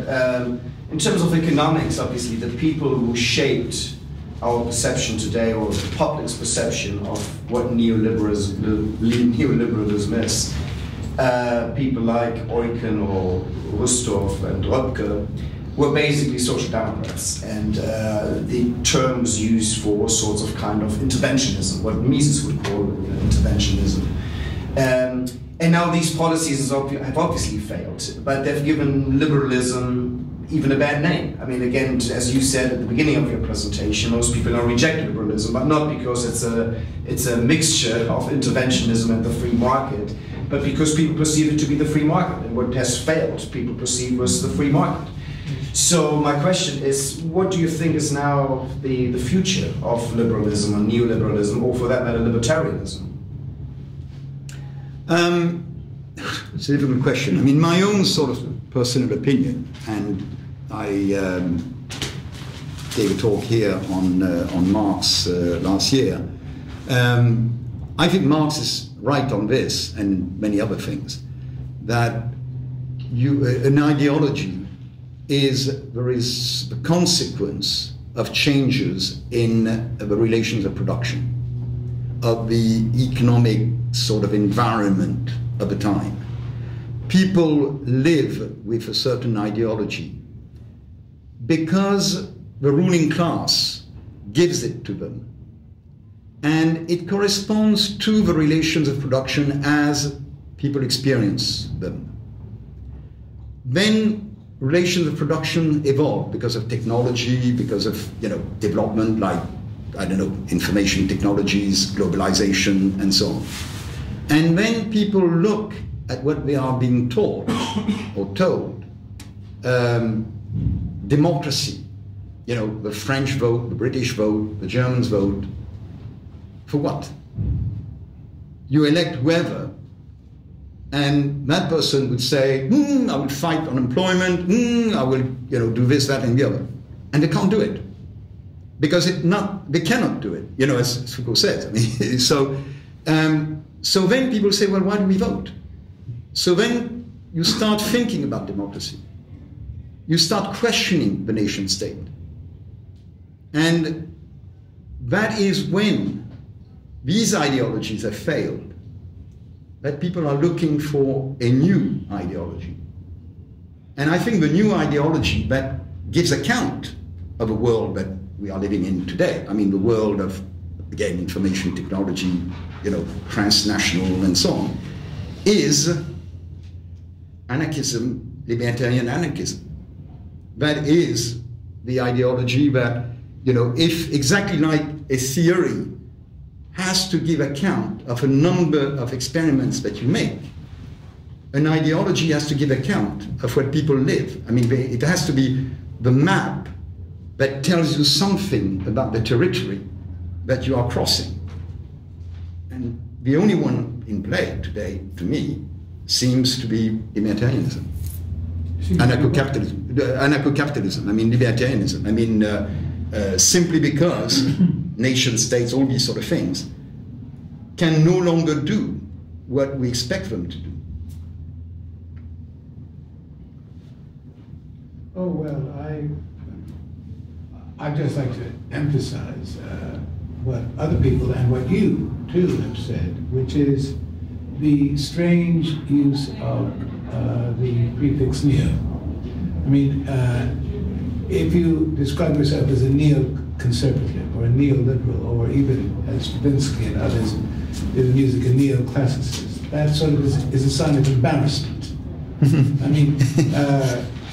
in terms of economics, obviously, the people who shaped our perception today, or the public's perception of what neoliberalism is, people like Eucken or Rustov and Röpke were basically social democrats, and the terms used for all sorts of kind of interventionism, what Mises would call interventionism. And now these policies have obviously failed, but they've given liberalism even a bad name. I mean, again, as you said at the beginning of your presentation, most people now reject liberalism, but not because it's a mixture of interventionism and the free market, but because people perceive it to be the free market, and what has failed, people perceive was the free market. So my question is, what do you think is now the future of liberalism or neoliberalism, or for that matter, libertarianism? It's a difficult question. I mean, my own sort of personal opinion, and I gave a talk here on Marx last year. I think Marx is right on this and many other things, that an ideology is the consequence of changes in the relations of production, of the economic sort of environment of the time. People live with a certain ideology because the ruling class gives it to them, and it corresponds to the relations of production as people experience them. Then relations of production evolve because of technology, because of development like, I don't know, information technologies, globalization, and so on. And then people look at what they are being taught or told. Democracy, the French vote, the British vote, the Germans vote. For what? You elect whoever, and that person would say, I will fight unemployment, I will do this, that, and the other. And they can't do it. Because they cannot do it, as Foucault says. I mean, so then people say, well, why do we vote? So then you start thinking about democracy. You start questioning the nation state. And that is when these ideologies have failed, that people are looking for a new ideology. And I think the new ideology that gives account of a world that we are living in today, I mean the world of, again, information technology, transnational and so on, is anarchism, libertarian anarchism. That is the ideology that, if exactly like a theory has to give account of a number of experiments that you make, an ideology has to give account of what people live. I mean, it has to be the map that tells you something about the territory that you are crossing. And the only one in play today, to me, seems to be libertarianism. Anarcho-capitalism, I mean libertarianism. I mean, simply because nation states, all these sort of things, can no longer do what we expect them to do. Oh, well, I'd just like to emphasize what other people and what you, too, have said, which is the strange use of the prefix neo. I mean, if you describe yourself as a neo-conservative or a neoliberal, or even, as Stravinsky and others in music, a neoclassicist, that sort of is a sign of embarrassment. I mean,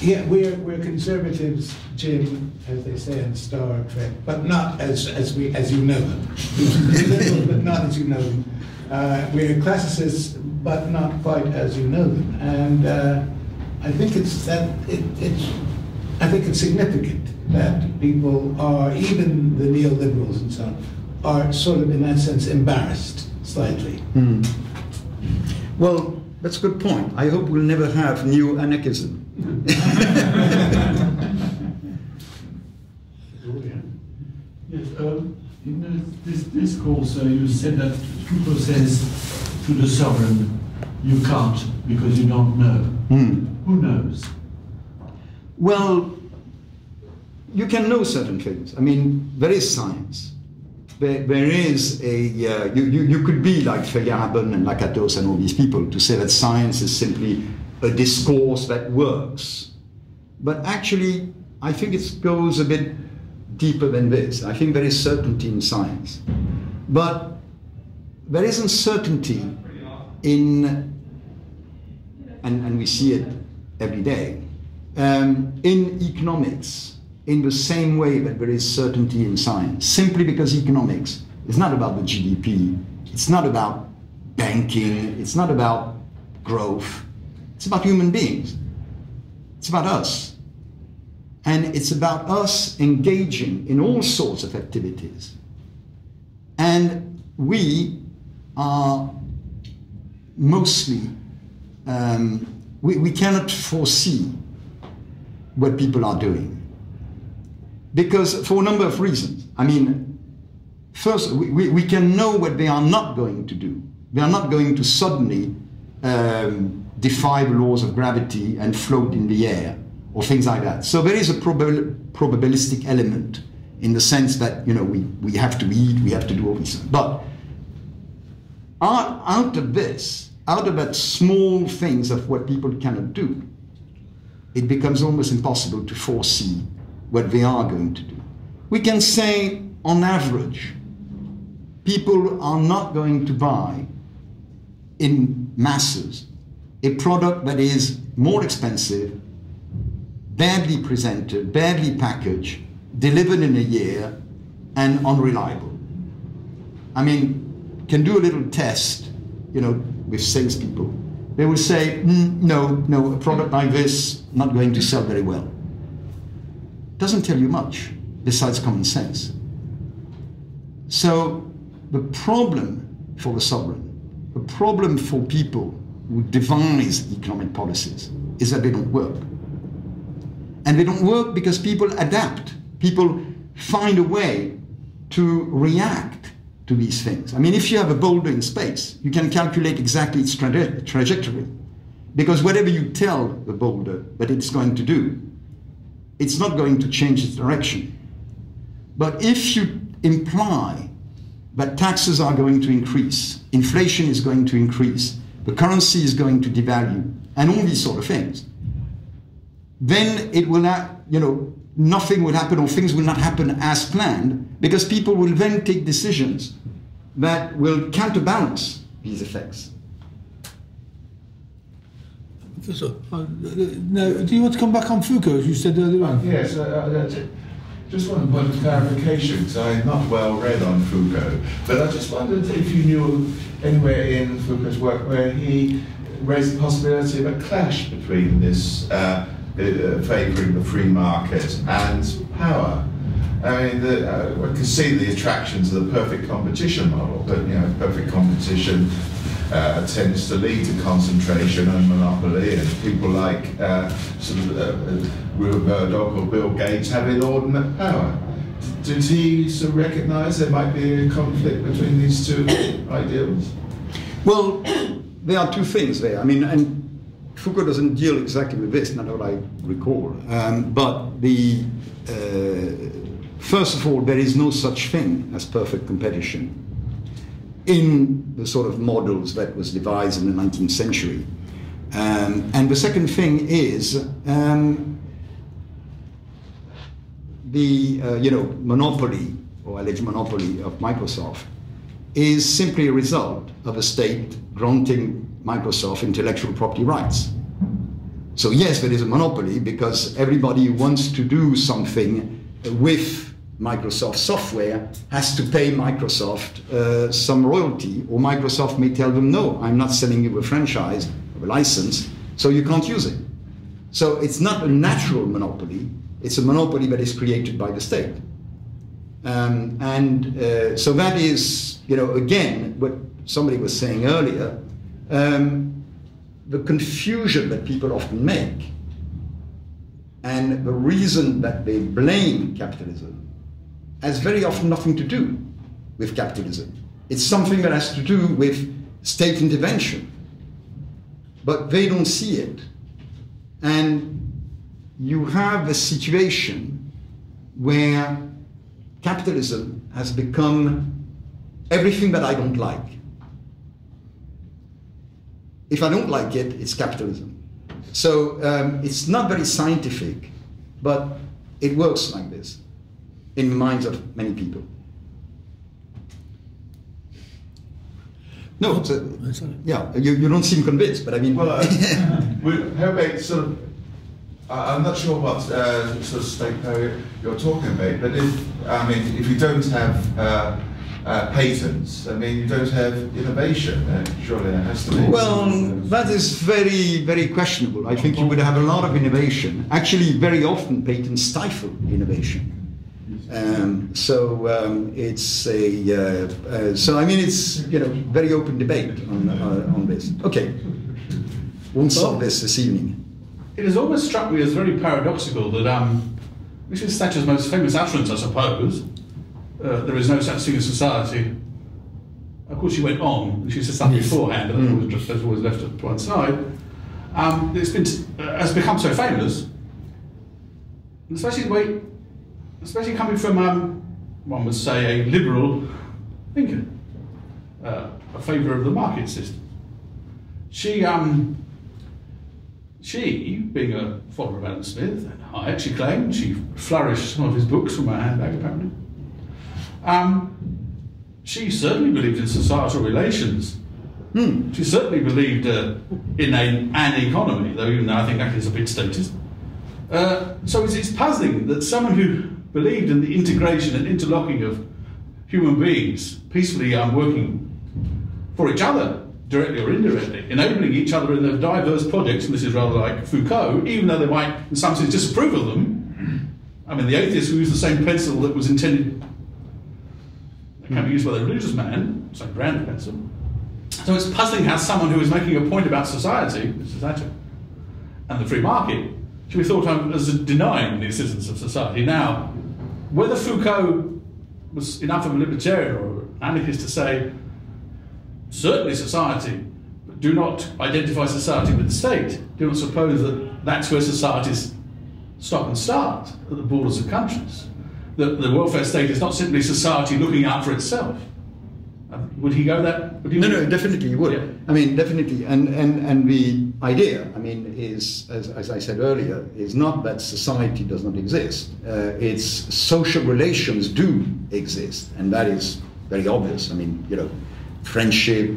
yeah, we're conservatives, Jim, as they say in Star Trek, but not as you know them. Liberal, but not as you know them. We're classicists, but not quite as you know them. And I think it's significant that people are, even the neoliberals and so on, are sort of, in that sense, embarrassed slightly. Well, that's a good point. I hope we'll never have new anarchism. Yes, in this discourse, you said that Foucault says to the sovereign, you can't because you don't know. Who knows? Well, you can know certain things. I mean, there is science. There is a, you could be like Feyerabend and Lakatos and all these people to say that science is simply a discourse that works. But actually, I think it goes a bit deeper than this. I think there is certainty in science. But there isn't certainty in, and we see it every day, in economics, in the same way that there is certainty in science, simply because economics is not about the GDP, it's not about banking, it's not about growth, it's about human beings, it's about us. And it's about us engaging in all sorts of activities. And we are mostly, we cannot foresee what people are doing. Because for a number of reasons. I mean, first, we can know what they are not going to do. They are not going to suddenly defy the laws of gravity and float in the air, or things like that. So there is a probabilistic element in the sense that, you know, we have to eat, we have to do all these things. But out of this, out of that small things of what people cannot do, it becomes almost impossible to foresee what they are going to do. We can say, on average, people are not going to buy in masses a product that is more expensive, badly presented, badly packaged, delivered in a year, and unreliable. I mean, can do a little test, you know, with salespeople. They will say, no, a product like this, not going to sell very well. Doesn't tell you much, besides common sense. So the problem for the sovereign, the problem for people who devise economic policies, is that they don't work. And they don't work because people adapt. People find a way to react to these things. I mean, if you have a boulder in space, you can calculate exactly its trajectory. Because whatever you tell the boulder that it's going to do, it's not going to change its direction. But if you imply that taxes are going to increase, inflation is going to increase, the currency is going to devalue, and all these sort of things, then it will not, you know, nothing will happen, or things will not happen as planned, because people will then take decisions that will counterbalance these effects. Professor, now, do you want to come back on Foucault, as you said earlier on? Yes, just want a point of clarification, because I'm not well read on Foucault, but I just wondered if you knew anywhere in Foucault's work where he raised the possibility of a clash between this favouring the free market and power. I mean, one can see the attractions of the perfect competition model, but, you know, perfect competition tends to lead to concentration and monopoly, and people like Rupert Murdoch or Bill Gates have inordinate power. Did he sort of recognise there might be a conflict between these two ideals? Well, there are two things there. I mean, and Foucault doesn't deal exactly with this, not what I recall. But the first of all, there is no such thing as perfect competition in the sort of models that was devised in the 19th century. And the second thing is the monopoly or alleged monopoly of Microsoft is simply a result of a state granting Microsoft intellectual property rights. So yes, there is a monopoly because everybody who wants to do something with Microsoft software has to pay Microsoft some royalty, or Microsoft may tell them, no, I'm not selling you a franchise or a license, so you can't use it. So it's not a natural monopoly, it's a monopoly that is created by the state. So that is, again, what somebody was saying earlier, the confusion that people often make and the reason that they blame capitalism has very often nothing to do with capitalism. It's something that has to do with state intervention, but they don't see it. And you have a situation where capitalism has become everything that I don't like. If I don't like it, it's capitalism. So it's not very scientific, but it works like this in the minds of many people. No, yeah, you don't seem convinced, but I mean... Well, how about sort of... I'm not sure what sort of state power you're talking about, but if you don't have patents, you don't have innovation. Surely that has to be. Well, that is very, very questionable. I think you would have a lot of innovation. Actually, very often patents stifle innovation. It's very open debate on this. Okay, won't solve this evening. It has always struck me as very paradoxical that, which is Thatcher's most famous utterance, I suppose, there is no such thing as society. Of course, she went on, and she said something beforehand, and that's always left to one side. Has become so famous, and especially coming from, one would say, a liberal thinker, a favour of the market system. She, being a follower of Adam Smith and Hayek, she claimed, she flourished some of his books from her handbag, apparently. She certainly believed in societal relations. She certainly believed in an economy, though even though I think that is a bit statist. So it's puzzling that someone who believed in the integration and interlocking of human beings peacefully working for each other, directly or indirectly, enabling each other in their diverse projects, and this is rather like Foucault, even though they might in some sense disapprove of them. The atheist who used the same pencil that was intended, that can be used by the religious man, same brand of pencil. So it's puzzling how someone who is making a point about society, Mrs. Thatcher, and the free market, should be thought of as denying the existence of society. Now, whether Foucault was enough of a libertarian or an anarchist to say, certainly society, but do not identify society with the state. Do not suppose that that's where societies stop and start, at the borders of countries. That the welfare state is not simply society looking out for itself. Would he go that? No, definitely he would. Yeah. Definitely. And the idea, is, as I said earlier, is not that society does not exist. It's social relations do exist, and that is very obvious. Friendship,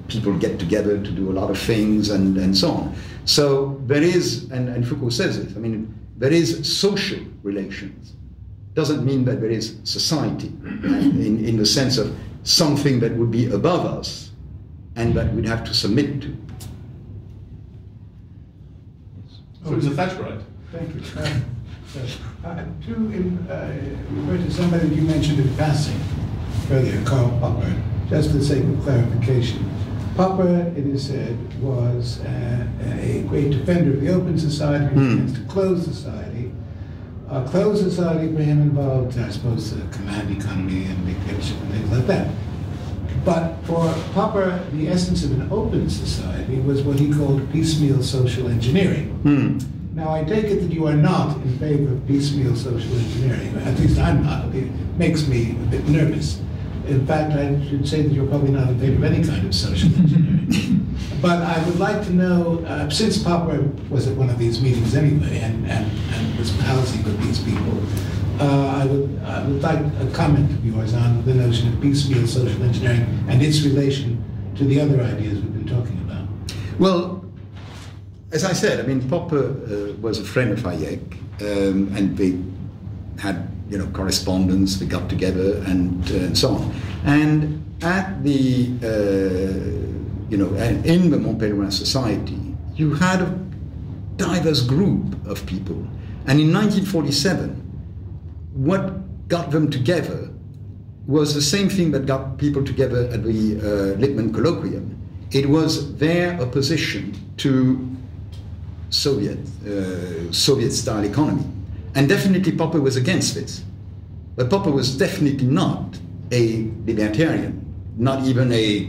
people get together to do a lot of things, and so on. So there is, and Foucault says this, there is social relations. Doesn't mean that there is society, in the sense of something that would be above us and that we'd have to submit to. So it's a Thatcherite. Thank you. Refer to somebody you mentioned in passing earlier, Karl Popper, just for the sake of clarification. Popper, it is said, was a great defender of the open society against a closed society. A closed society for him involved, I suppose, the command economy and dictatorship and things like that. But for Popper, the essence of an open society was what he called piecemeal social engineering. Now, I take it that you are not in favor of piecemeal social engineering. At least I'm not. It makes me a bit nervous. In fact, I should say that you're probably not in favor of any kind of social engineering. But I would like to know, since Popper was at one of these meetings anyway and was housing with these people, I would like a comment of yours on the notion of piecemeal social engineering and its relation to the other ideas we've been talking about. Well, as I said, Popper was a friend of Hayek, and they had correspondence, they got together and so on. And at the, in the Mont Pelerin society, you had a diverse group of people. And in 1947, what got them together was the same thing that got people together at the Lippmann colloquium. It was their opposition to Soviet-style economy. And definitely Popper was against this. But Popper was definitely not a libertarian, not even a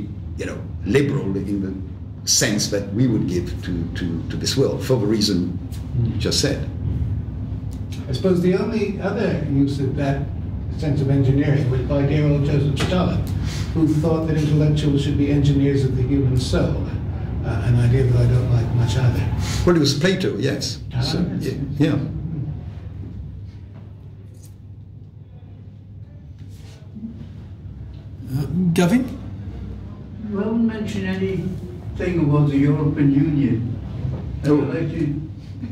liberal in the sense that we would give to this world, for the reason you just said. I suppose the only other use of that sense of engineering was by dear old Joseph Stalin, who thought that intellectuals should be engineers of the human soul, an idea that I don't like much either. Well, it was Plato, yes. So, yeah. Gavin? You haven't mentioned anything about the European Union. I'd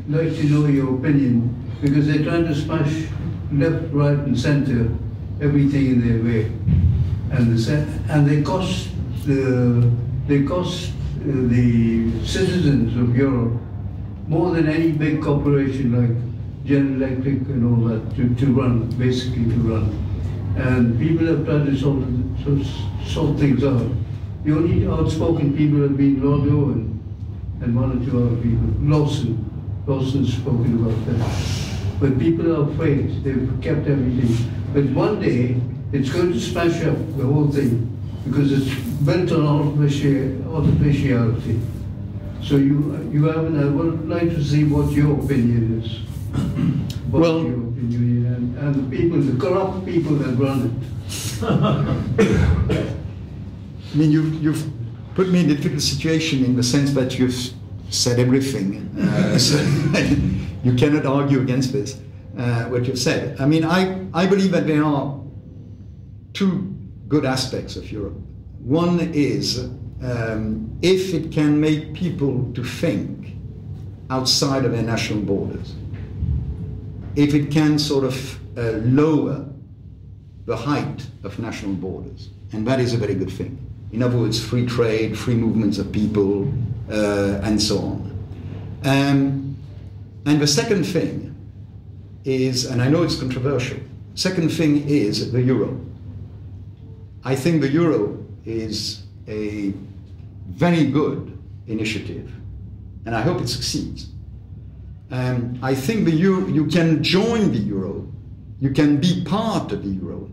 like to know your opinion, because they're trying to smash left, right, and centre everything in their way, and they cost the citizens of Europe more than any big corporation like General Electric and all that to run, basically to run. And people have tried to sort things out. The only outspoken people have been Lord Owen and one or two other people. Lawson's spoken about that. But people are afraid. They've kept everything. But one day, it's going to smash up the whole thing because it's built on artificiality. So you haven't. I would like to see what your opinion is about the European Union and the people, the corrupt people that run it. I mean, you've put me in a difficult situation in the sense that you've said everything. So you cannot argue against this, what you've said. I mean, I believe that there are two good aspects of Europe. One is if it can make people to think outside of their national borders, if it can sort of lower the height of national borders, and that is a very good thing. In other words, free trade, free movements of people, and so on. And the second thing is, and I know it's controversial, second thing is the euro. I think the euro is a very good initiative, and I hope it succeeds. I think the euro, you can join the euro, you can be part of the euro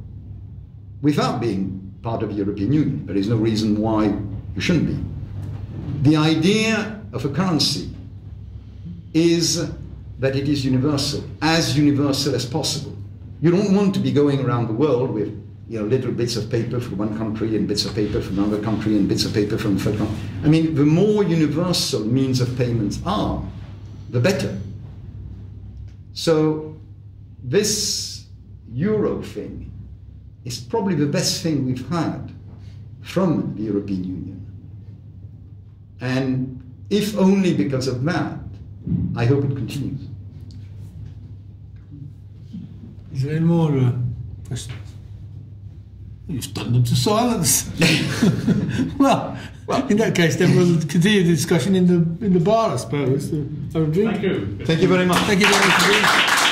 without being part of the European Union. There is no reason why you shouldn't be. The idea of a currency is that it is universal as possible. You don't want to be going around the world with little bits of paper from one country and bits of paper from another country and bits of paper from a third country. I mean, the more universal means of payments are, the better. So this euro thing is probably the best thing we've had from the European Union. And if only because of that, I hope it continues. Is there any more questions? You've stunned them to silence. well, in that case, then we'll continue the discussion in the bar, I suppose. Have a drink. Thank you. Thank you very much. Thank you very much.